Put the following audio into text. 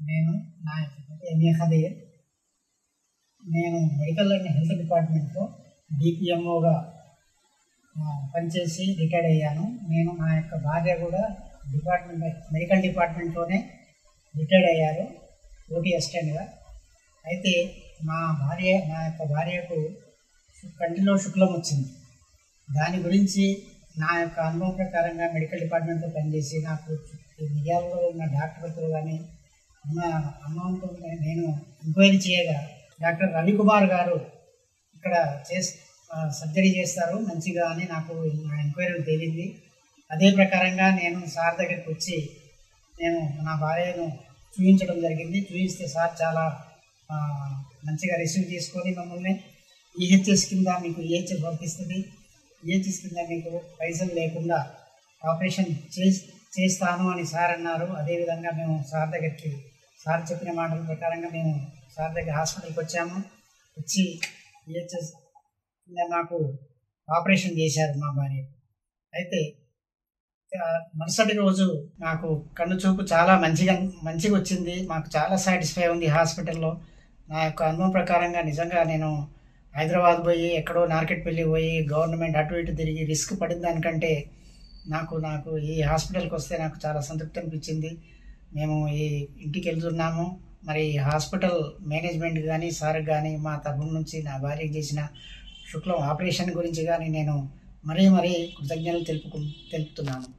నేను నా ఎంఏ ఖదీర్. నేను మెడికల్ అండ్ హెల్త్ డిపార్ట్మెంట్లో డిపిఎంఓగా పనిచేసి రిటైర్డ్ అయ్యాను. నేను నా యొక్క భార్య కూడా మెడికల్ డిపార్ట్మెంట్లోనే రిటైర్డ్ అయ్యారు ఓటీ అసిస్టెంట్గా. అయితే నా యొక్క భార్యకు కంటిలో శుక్లం వచ్చింది. దాని గురించి నా యొక్క అనుభవం ప్రకారంగా మెడికల్ డిపార్ట్మెంట్లో పనిచేసి నాకు మిర్యాలలో ఉన్న డాక్టర్తో కానీ ఉన్న అనుభవంతో నేను ఎంక్వైరీ చేయగా డాక్టర్ రవికుమార్ గారు ఇక్కడ సర్జరీ చేస్తారు మంచిగా అని నాకు నా ఎంక్వైరీలు తేలింది. అదే ప్రకారంగా నేను సార్ దగ్గరికి వచ్చి నేను నా భార్యను చూపించడం జరిగింది. చూపిస్తే సార్ చాలా మంచిగా రిసీవ్ చేసుకొని మమ్మల్ని ఈహెచ్ఎస్ కింద మీకు ఈహెచ్ఎస్ వర్తిస్తుంది, ఈహెచ్ఎస్ కింద మీకు పైసలు లేకుండా ఆపరేషన్ చేస్తాను అని సార్ అన్నారు. అదేవిధంగా మేము సార్ దగ్గరికి సార్ చెప్పిన మాటల ప్రకారంగా మేము సార్ దగ్గర హాస్పిటల్కి వచ్చాము. వచ్చి ఈహెచ్ఎస్ కింద మాకు ఆపరేషన్ చేశారు మా భార్య. అయితే మరుసటి రోజు నాకు కన్ను చూపు చాలా మంచిగా వచ్చింది. మాకు చాలా సాటిస్ఫై ఉంది హాస్పిటల్లో. నా యొక్క అనుభవం ప్రకారంగా నిజంగా నేను హైదరాబాద్ పోయి ఎక్కడో నార్కెట్పల్లి పోయి గవర్నమెంట్ అటు ఇటు తిరిగి రిస్క్ పడిన దానికంటే నాకు ఈ హాస్పిటల్కి వస్తే నాకు చాలా సంతృప్తి అనిపించింది. మేము ఈ ఇంటికి వెళ్తున్నాము. మరి హాస్పిటల్ మేనేజ్మెంట్ కానీ సార్ కానీ మా తరఫు నుంచి నా భార్యకి చేసిన శుక్లం ఆపరేషన్ గురించి కానీ నేను మరీ కృతజ్ఞతలు తెలుపుతున్నాను.